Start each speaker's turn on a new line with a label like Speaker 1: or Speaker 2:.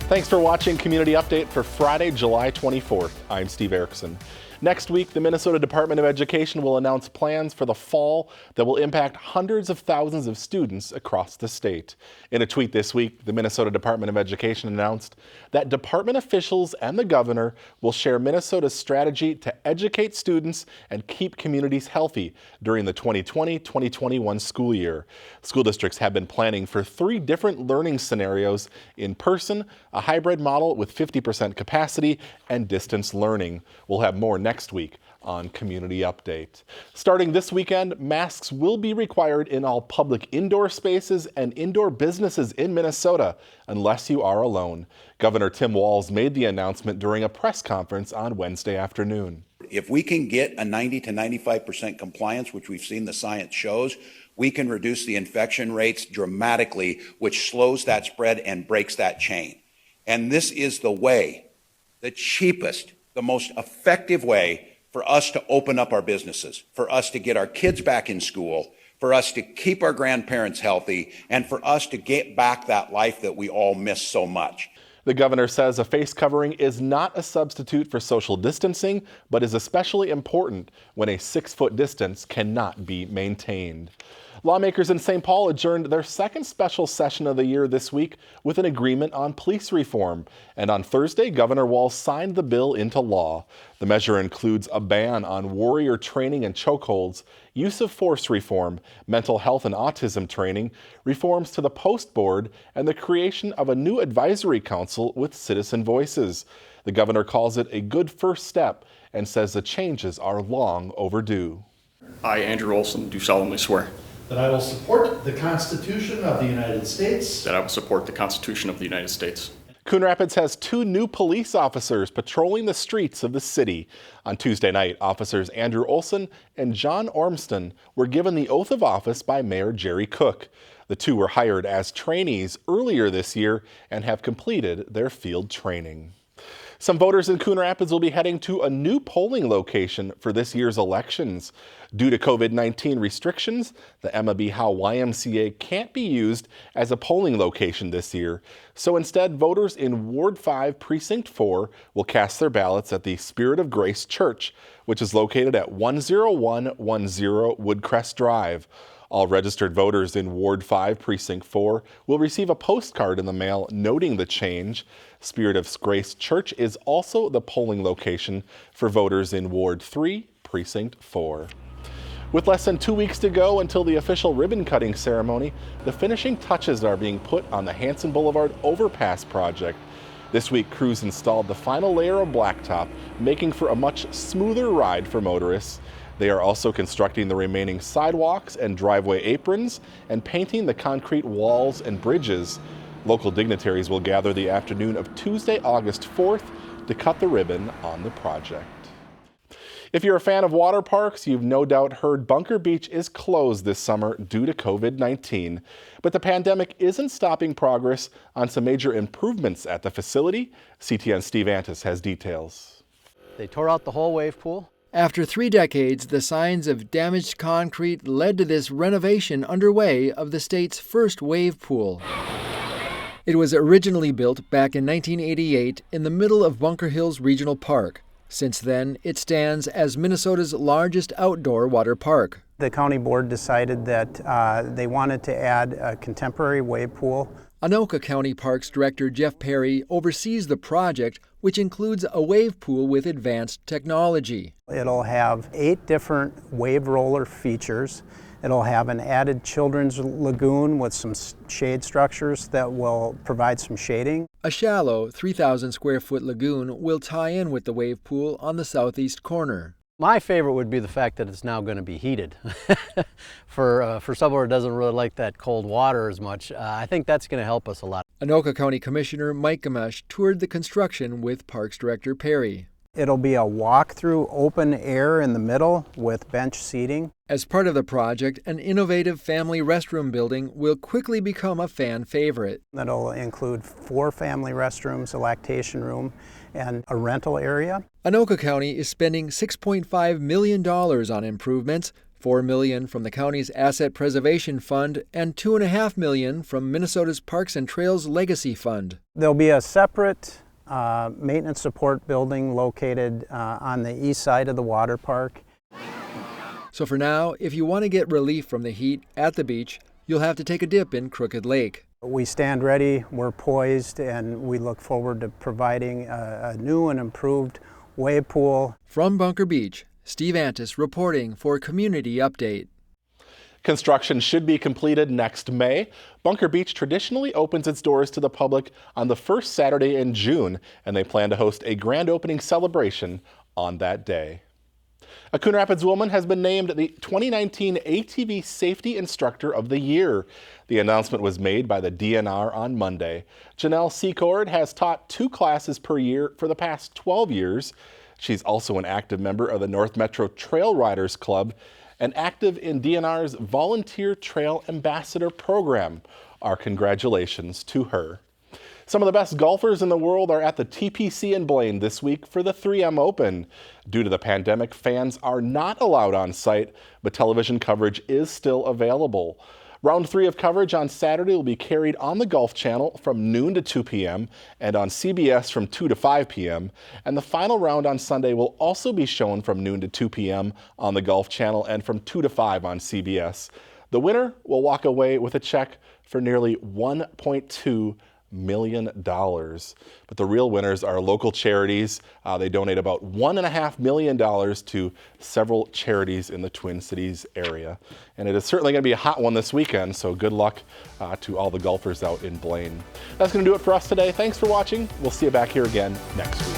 Speaker 1: Thanks for watching Community Update for Friday, July 24th. I'm Steve Erickson. Next week, the Minnesota Department of Education will announce plans for the fall that will impact hundreds of thousands of students across the state. In a tweet this week, the Minnesota Department of Education announced that department officials and the governor will share Minnesota's strategy to educate students and keep communities healthy during the 2020-2021 school year. School districts have been planning for 3 different learning scenarios: in person, a hybrid model with 50% capacity, and distance learning. We'll have more next week on Community Update. Starting this weekend, masks will be required in all public indoor spaces and indoor businesses in Minnesota, unless you are alone. Governor Tim Walz made the announcement during a press conference on Wednesday afternoon.
Speaker 2: If we can get a 90 to 95% compliance, which we've seen the science shows, we can reduce the infection rates dramatically, which slows that spread and breaks that chain. And this is the way, the cheapest, the most effective way for us to open up our businesses, for us to get our kids back in school, for us to keep our grandparents healthy, and for us to get back that life that we all miss so much.
Speaker 1: The governor says a face covering is not a substitute for social distancing, but is especially important when a 6-foot distance cannot be maintained. Lawmakers in St. Paul adjourned their second special session of the year this week with an agreement on police reform. And on Thursday, Governor Walz signed the bill into law. The measure includes a ban on warrior training and chokeholds, use of force reform, mental health and autism training, reforms to the post board, and the creation of a new advisory council with citizen voices. The governor calls it a good first step and says the changes are long overdue.
Speaker 3: I, Andrew Olson, do solemnly swear
Speaker 4: that I will support the Constitution of the United States.
Speaker 3: that I will support the Constitution of the United States.
Speaker 1: Coon Rapids has 2 new police officers patrolling the streets of the city. On Tuesday night, officers Andrew Olson and John Ormston were given the oath of office by Mayor Jerry Cook. The 2 were hired as trainees earlier this year and have completed their field training. Some voters in Coon Rapids will be heading to a new polling location for this year's elections. Due to COVID-19 restrictions, the Emma B. Howe YMCA can't be used as a polling location this year. So instead, voters in Ward 5, Precinct 4 will cast their ballots at the Spirit of Grace Church, which is located at 10110 Woodcrest Drive. All registered voters in Ward 5, Precinct 4 will receive a postcard in the mail noting the change. Spirit of Grace Church is also the polling location for voters in Ward 3, Precinct 4. With less than 2 weeks to go until the official ribbon-cutting ceremony, the finishing touches are being put on the Hanson Boulevard Overpass project. This week, crews installed the final layer of blacktop, making for a much smoother ride for motorists. They are also constructing the remaining sidewalks and driveway aprons and painting the concrete walls and bridges. Local dignitaries will gather the afternoon of Tuesday, August 4th to cut the ribbon on the project. If you're a fan of water parks, you've no doubt heard Bunker Beach is closed this summer due to COVID-19. But the pandemic isn't stopping progress on some major improvements at the facility. CTN's Steve Antis has details.
Speaker 5: They tore out the whole wave pool.
Speaker 6: After 3 decades, the signs of damaged concrete led to this renovation underway of the state's first wave pool. It was originally built back in 1988 in the middle of Bunker Hills Regional Park. Since then, it stands as Minnesota's largest outdoor water park.
Speaker 7: The county board decided that they wanted to add a contemporary wave pool.
Speaker 6: Anoka County Parks Director Jeff Perry oversees the project, which includes a wave pool with advanced technology.
Speaker 7: It'll have 8 different wave roller features. It'll have an added children's lagoon with some shade structures that will provide some shading.
Speaker 6: A shallow 3,000 square foot lagoon will tie in with the wave pool on the southeast corner.
Speaker 5: My favorite would be the fact that it's now going to be heated. For someone who doesn't really like that cold water as much, I think that's going to help us a lot.
Speaker 6: Anoka County Commissioner Mike Gamesh toured the construction with Parks Director Perry.
Speaker 7: It'll be a walk-through open air in the middle with bench seating.
Speaker 6: As part of the project, an innovative family restroom building will quickly become a fan favorite.
Speaker 7: That'll include 4 family restrooms, a lactation room, and a rental area.
Speaker 6: Anoka County is spending $6.5 million on improvements. $4 million from the county's Asset Preservation Fund and $2.5 million from Minnesota's Parks and Trails Legacy Fund.
Speaker 7: There'll be a separate maintenance support building located on the east side of the water park.
Speaker 6: So for now, if you want to get relief from the heat at the beach, you'll have to take a dip in Crooked Lake.
Speaker 7: We stand ready, we're poised, and we look forward to providing a new and improved wave pool.
Speaker 6: From Bunker Beach, Steve Antis reporting for Community Update.
Speaker 1: Construction should be completed next May. Bunker Beach traditionally opens its doors to the public on the first Saturday in June, and they plan to host a grand opening celebration on that day. A Coon Rapids woman has been named the 2019 ATV Safety Instructor of the Year. The announcement was made by the DNR on Monday. Janelle Secord has taught 2 classes per year for the past 12 years. She's also an active member of the North Metro Trail Riders Club and active in DNR's Volunteer Trail Ambassador program. Our congratulations to her. Some of the best golfers in the world are at the TPC in Blaine this week for the 3M Open. Due to the pandemic, fans are not allowed on site, but television coverage is still available. Round 3 of coverage on Saturday will be carried on the Golf Channel from noon to 2 p.m. and on CBS from 2 to 5 p.m. And the final round on Sunday will also be shown from noon to 2 p.m. on the Golf Channel and from 2 to 5 on CBS. The winner will walk away with a check for nearly $1.2 million. But the real winners are local charities. They donate about $1.5 million to several charities in the Twin Cities area. And it is certainly going to be a hot one this weekend, so good luck to all the golfers out in Blaine. That's going to do it for us today. Thanks for watching. We'll see you back here again next week.